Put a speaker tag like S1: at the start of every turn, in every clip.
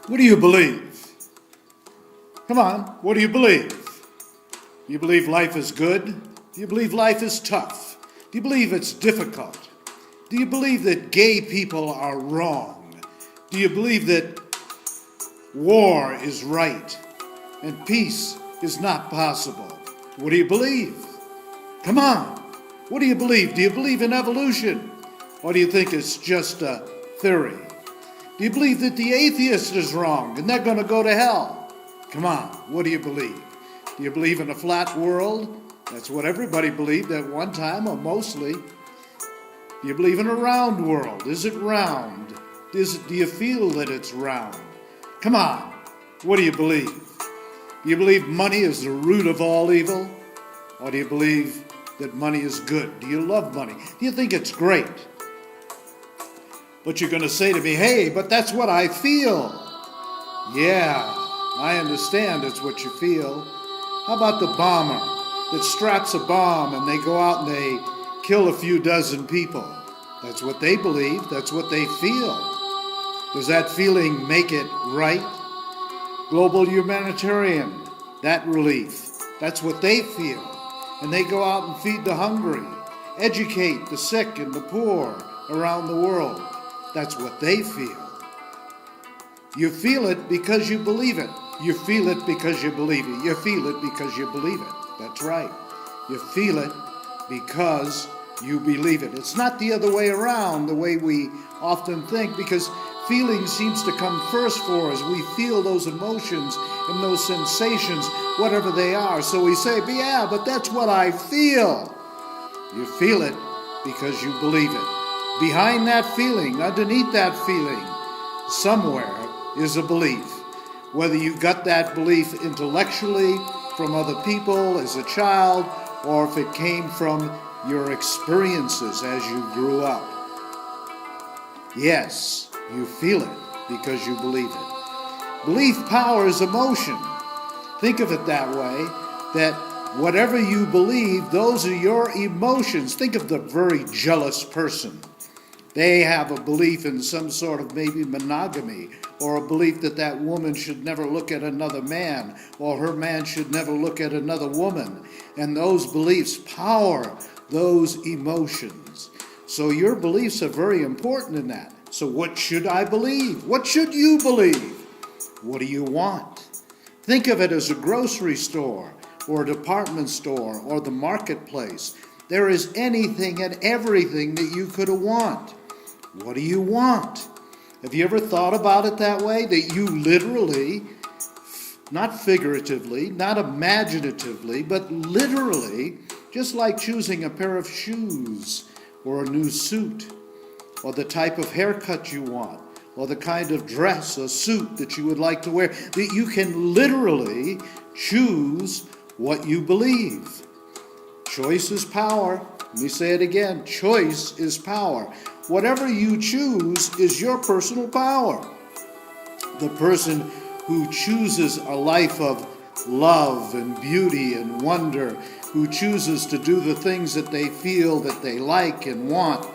S1: What do you believe? Come on, what do you believe? Do you believe life is good? Do you believe life is tough? Do you believe it's difficult? Do you believe that gay people are wrong? Do you believe that war is right and peace is not possible? What do you believe? Come on, what do you believe? Do you believe in evolution? Or do you think it's just a theory? Do you believe that the atheist is wrong and they're going to go to hell? Come on, what do you believe? Do you believe in a flat world? That's what everybody believed at one time, or mostly. Do you believe in a round world? Is it round? Do you feel that it's round? Come on, what do you believe? Do you believe money is the root of all evil? Or do you believe that money is good? Do you love money? Do you think it's great? But you're going to say to me, hey, but that's what I feel. Yeah, I understand it's what you feel. How about the bomber that straps a bomb and they go out and they kill a few dozen people? That's what they believe. That's what they feel. Does that feeling make it right? Global humanitarian, that relief. That's what they feel. And they go out and feed the hungry, educate the sick and the poor around the world. That's what they feel. You feel it because you believe it. You feel it because you believe it. You feel it because you believe it. That's right. You feel it because you believe it. It's not the other way around, the way we often think, because feeling seems to come first for us. We feel those emotions and those sensations, whatever they are. So we say, yeah, but that's what I feel. You feel it because you believe it. Behind that feeling, underneath that feeling, somewhere is a belief. Whether you got that belief intellectually from other people as a child, or if it came from your experiences as you grew up. Yes, you feel it because you believe it. Belief powers emotion. Think of it that way, that whatever you believe, those are your emotions. Think of the very jealous person. They have a belief in some sort of maybe monogamy, or a belief that that woman should never look at another man, or her man should never look at another woman. And those beliefs power those emotions. So your beliefs are very important in that. So what should I believe? What should you believe? What do you want? Think of it as a grocery store, or a department store, or the marketplace. There is anything and everything that you could want. What do you want? Have you ever thought about it that way? That you literally, not figuratively, not imaginatively, but literally, just like choosing a pair of shoes or a new suit, or the type of haircut you want, or the kind of dress or suit that you would like to wear, that you can literally choose what you believe. Choice is power. Let me say it again. Choice is power. Whatever you choose is your personal power. The person who chooses a life of love and beauty and wonder, who chooses to do the things that they feel that they like and want,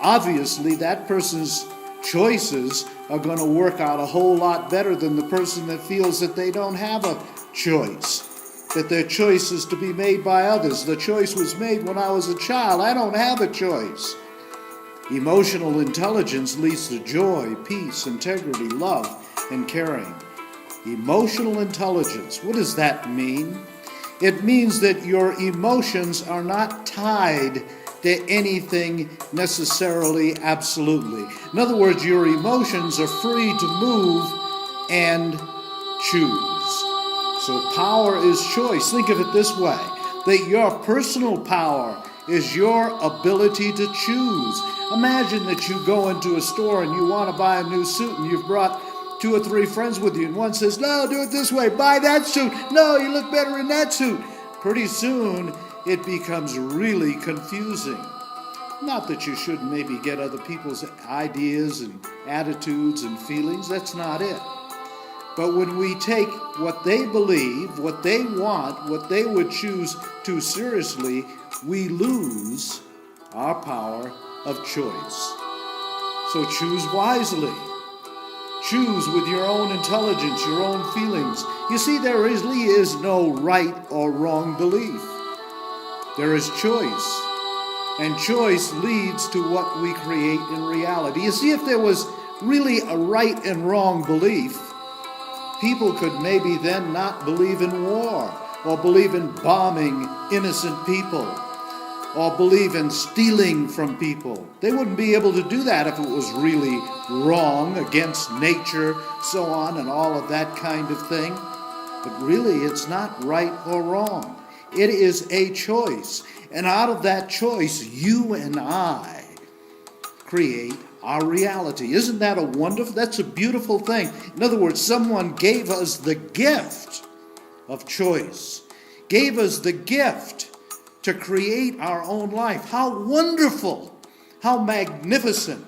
S1: obviously that person's choices are going to work out a whole lot better than the person that feels that they don't have a choice, that their choice is to be made by others. The choice was made when I was a child. I don't have a choice. Emotional intelligence leads to joy, peace, integrity, love, and caring. Emotional intelligence, what does that mean? It means that your emotions are not tied to anything necessarily absolutely. In other words, your emotions are free to move and choose. So power is choice. Think of it this way, that your personal power is your ability to choose. Imagine that you go into a store and you want to buy a new suit, and you've brought 2 or 3 friends with you, and one says, no, do it this way, buy that suit. No, you look better in that suit. Pretty soon, it becomes really confusing. Not that you shouldn't maybe get other people's ideas and attitudes and feelings. That's not it. But when we take what they believe, what they want, what they would choose too seriously, we lose our power of choice. So choose wisely. choose with your own intelligence, your own feelings. You see, there really is no right or wrong belief. There is choice. And choice leads to what we create in reality. You see, if there was really a right and wrong belief, people could maybe then not believe in war, or believe in bombing innocent people, or believe in stealing from people. They wouldn't be able to do that if it was really wrong, against nature, so on, and all of that kind of thing. But really, it's not right or wrong. It is a choice. And out of that choice, you and I create our reality. Isn't that a wonderful, that's a beautiful thing. In other words, someone gave us the gift of choice, gave us the gift to create our own life. How wonderful, how magnificent,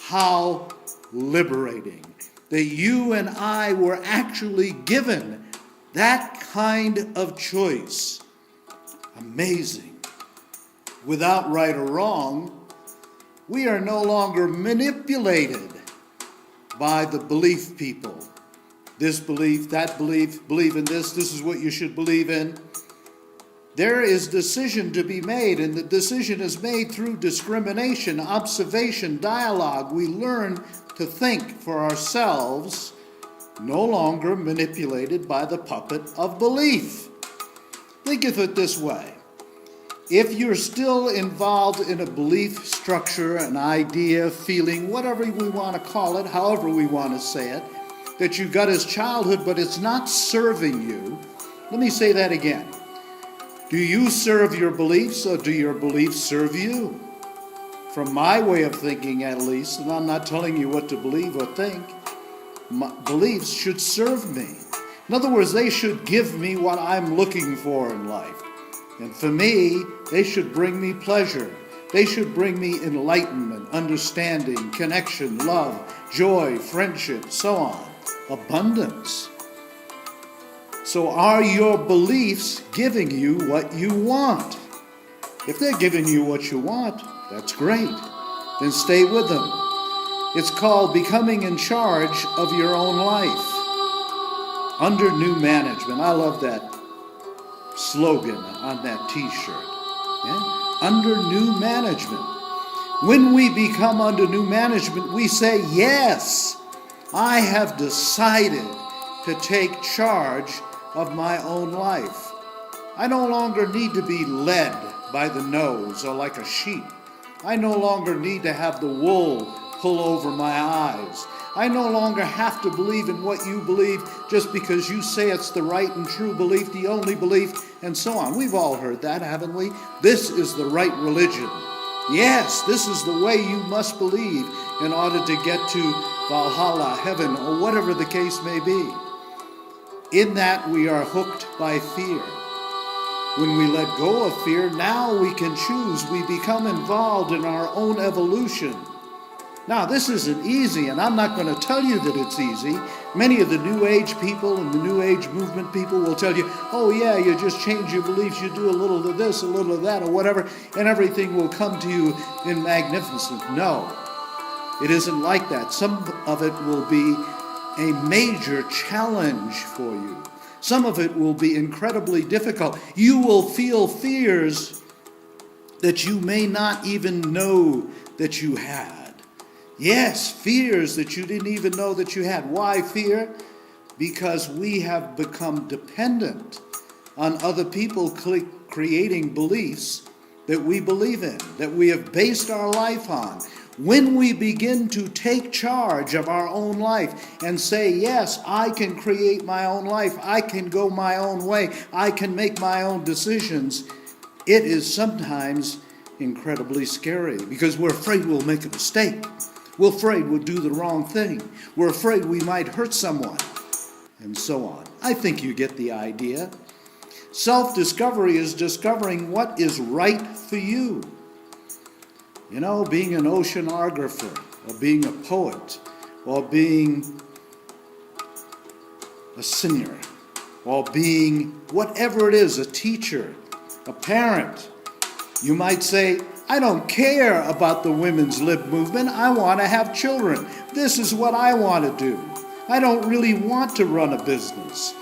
S1: how liberating that you and I were actually given that kind of choice. Amazing. Without right or wrong, we are no longer manipulated by the belief people. This belief, that belief, believe in this is what you should believe in. There is decision to be made, and the decision is made through discrimination, observation, dialogue. We learn to think for ourselves, no longer manipulated by the puppet of belief. Think of it this way. If you're still involved in a belief structure, an idea, feeling, whatever we want to call it, however we want to say it, that you got as childhood, but it's not serving you, let me say that again. Do you serve your beliefs, or do your beliefs serve you? From my way of thinking, at least, and I'm not telling you what to believe or think, my beliefs should serve me. In other words, they should give me what I'm looking for in life. And for me, they should bring me pleasure. They should bring me enlightenment, understanding, connection, love, joy, friendship, so on. Abundance. So are your beliefs giving you what you want? If they're giving you what you want, that's great. Then stay with them. It's called becoming in charge of your own life. Under new management. I love that slogan on that t-shirt. Yeah? Under new management. When we become under new management, we say, yes, I have decided to take charge of my own life. I no longer need to be led by the nose or like a sheep. I no longer need to have the wool pull over my eyes. I no longer have to believe in what you believe just because you say it's the right and true belief, the only belief, and so on. We've all heard that, haven't we? This is the right religion. Yes, this is the way you must believe in order to get to Valhalla, heaven, or whatever the case may be. In that we are hooked by fear. When we let go of fear, now we can choose. We become involved in our own evolution. Now, this isn't easy, and I'm not going to tell you that it's easy. Many of the New Age people and the New Age movement people will tell you, oh yeah, you just change your beliefs, you do a little of this, a little of that, or whatever, and everything will come to you in magnificence. No, it isn't like that. Some of it will be a major challenge for you. Some of it will be incredibly difficult. You will feel fears that you may not even know that you had. Yes, fears that you didn't even know that you had. Why fear? Because we have become dependent on other people creating beliefs that we believe in, that we have based our life on. When we begin to take charge of our own life and say, yes, I can create my own life, I can go my own way, I can make my own decisions, it is sometimes incredibly scary because we're afraid we'll make a mistake. We're afraid we'll do the wrong thing. We're afraid we might hurt someone, and so on. I think you get the idea. Self-discovery is discovering what is right for you. You know, being an oceanographer, or being a poet, or being a singer, or being whatever it is, a teacher, a parent. You might say, I don't care about the women's lib movement. I want to have children. This is what I want to do. I don't really want to run a business.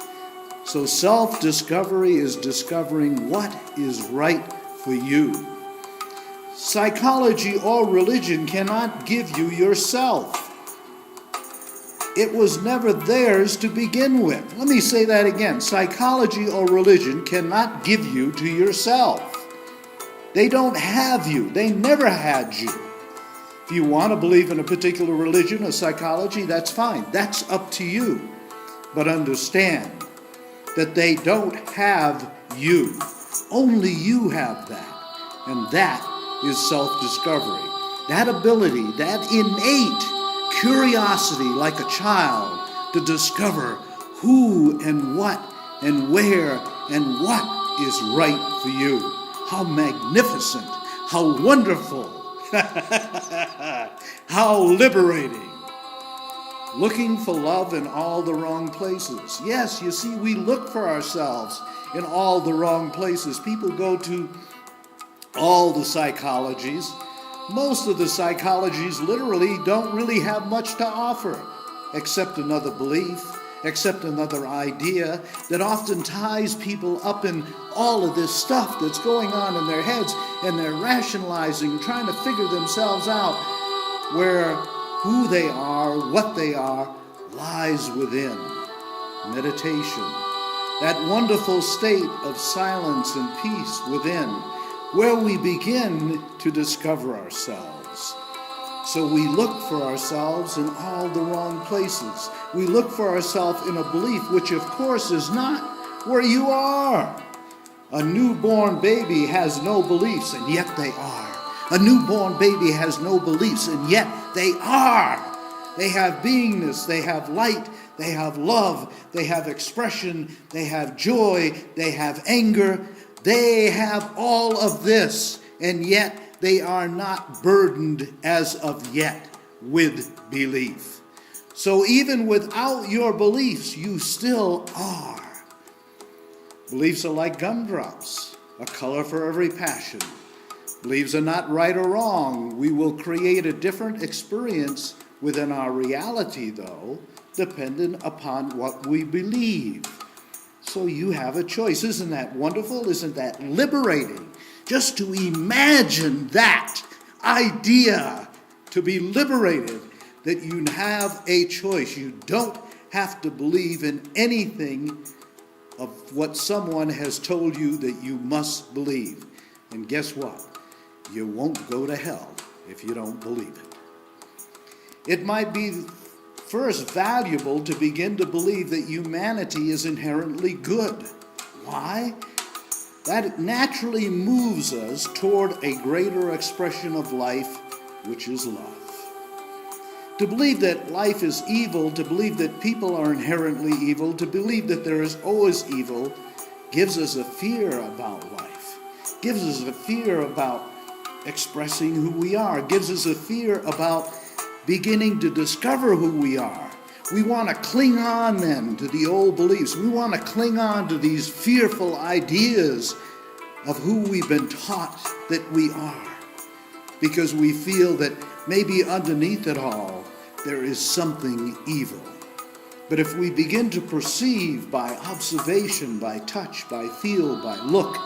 S1: So self-discovery is discovering what is right for you. Psychology or religion cannot give you yourself. It was never theirs to begin with. Let me say that again. Psychology or religion cannot give you to yourself. They don't have you. They never had you. If you want to believe in a particular religion or psychology, that's fine. That's up to you. But understand that they don't have you. Only you have that. And that is self-discovery. That ability, that innate curiosity like a child to discover who and what and where and what is right for you. How magnificent, how wonderful, how liberating. Looking for love in all the wrong places. Yes, you see, we look for ourselves in all the wrong places. People go to all the psychologies. Most of the psychologies literally don't really have much to offer, except another belief, except another idea that often ties people up in all of this stuff that's going on in their heads, and they're rationalizing, trying to figure themselves out, where who they are, what they are, lies within meditation. That wonderful state of silence and peace within, where we begin to discover ourselves. So we look for ourselves in all the wrong places. We look for ourselves in a belief which, of course, is not where you are. A newborn baby has no beliefs, and yet they are. A newborn baby has no beliefs, and yet they are. They have beingness, they have light, they have love, they have expression, they have joy, they have anger. They have all of this, and yet they are not burdened as of yet with belief. So even without your beliefs, you still are. Beliefs are like gumdrops, a color for every passion. Beliefs are not right or wrong. We will create a different experience within our reality, though, dependent upon what we believe. So you have a choice. Isn't that wonderful? Isn't that liberating? Just to imagine that idea, to be liberated, that you have a choice. You don't have to believe in anything of what someone has told you that you must believe. And guess what? You won't go to hell if you don't believe it. It might be first valuable to begin to believe that humanity is inherently good. Why? That naturally moves us toward a greater expression of life, which is love. To believe that life is evil, to believe that people are inherently evil, to believe that there is always evil, gives us a fear about life, gives us a fear about expressing who we are, gives us a fear about beginning to discover who we are. We want to cling on then to the old beliefs. We want to cling on to these fearful ideas of who we've been taught that we are, because we feel that maybe underneath it all there is something evil. But if we begin to perceive by observation, by touch, by feel, by look,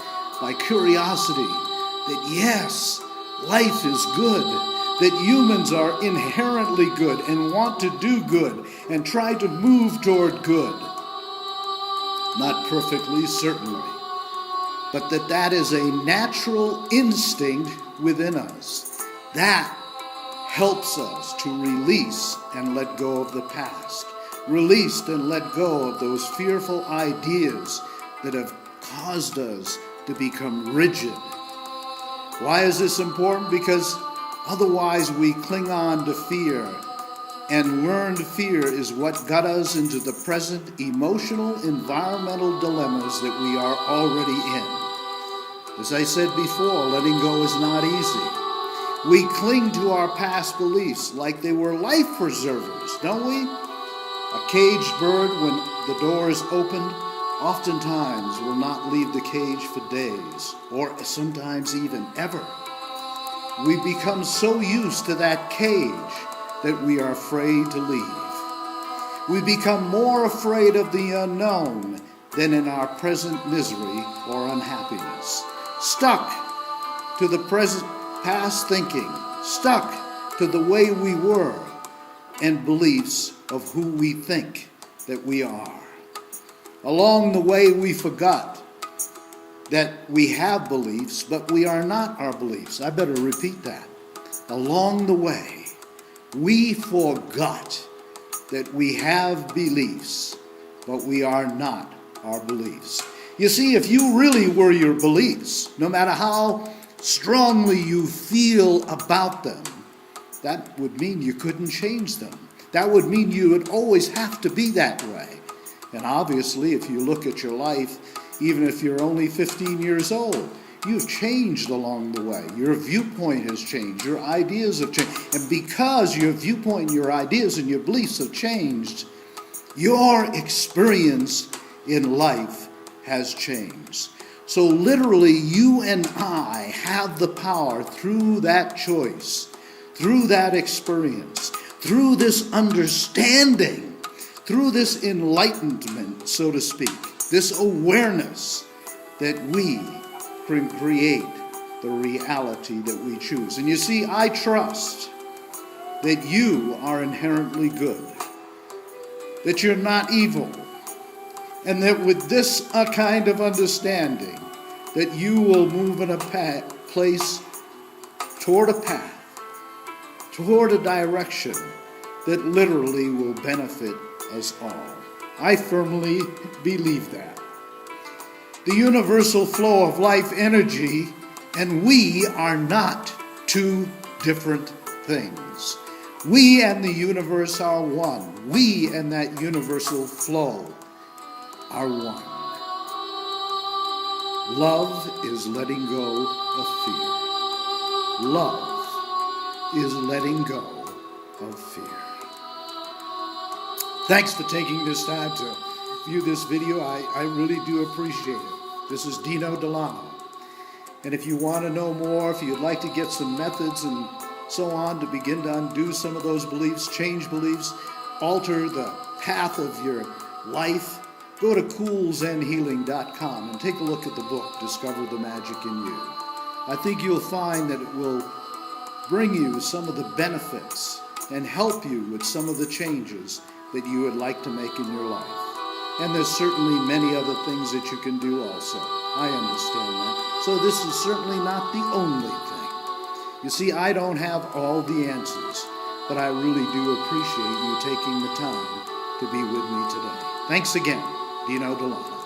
S1: by curiosity, that yes, life is good, that humans are inherently good and want to do good and try to move toward good. Not perfectly, certainly, but that is a natural instinct within us. That helps us to release and let go of the past, release and let go of those fearful ideas that have caused us to become rigid. Why is this important? Because otherwise we cling on to fear, and learned fear is what got us into the present emotional, environmental dilemmas that we are already in. As I said before, letting go is not easy. We cling to our past beliefs like they were life preservers, don't we? A caged bird, when the door is opened, oftentimes will not leave the cage for days, or sometimes even ever. we become so used to that cage that we are afraid to leave. We become more afraid of the unknown than in our present misery or unhappiness. Stuck to the present past thinking, stuck to the way we were and beliefs of who we think that we are. Along the way, we forgot that we have beliefs, but we are not our beliefs. I better repeat that. Along the way, we forgot that we have beliefs, but we are not our beliefs. You see, if you really were your beliefs, no matter how strongly you feel about them, that would mean you couldn't change them. That would mean you would always have to be that way. And obviously, if you look at your life, even if you're only 15 years old, you've changed along the way. Your viewpoint has changed. Your ideas have changed. And because your viewpoint, your ideas, and your beliefs have changed, your experience in life has changed. So literally, you and I have the power through that choice, through that experience, through this understanding, through this enlightenment, so to speak, this awareness that we can create the reality that we choose. And you see, I trust that you are inherently good, that you're not evil, and that with this kind of understanding, that you will move in a place toward a path, toward a direction that literally will benefit us all. I firmly believe that. The universal flow of life energy and we are not two different things. We and the universe are one. We and that universal flow are one. Love is letting go of fear. Love is letting go of fear. Thanks for taking this time to view this video. I really do appreciate it. This is Dino Delano. And if you want to know more, if you'd like to get some methods and so on to begin to undo some of those beliefs, change beliefs, alter the path of your life, go to coolzenhealing.com and take a look at the book, Discover the Magic in You. I think you'll find that it will bring you some of the benefits and help you with some of the changes that you would like to make in your life. And there's certainly many other things that you can do also. I understand that. So this is certainly not the only thing. You see, I don't have all the answers, but I really do appreciate you taking the time to be with me today. Thanks again, Dino Delano.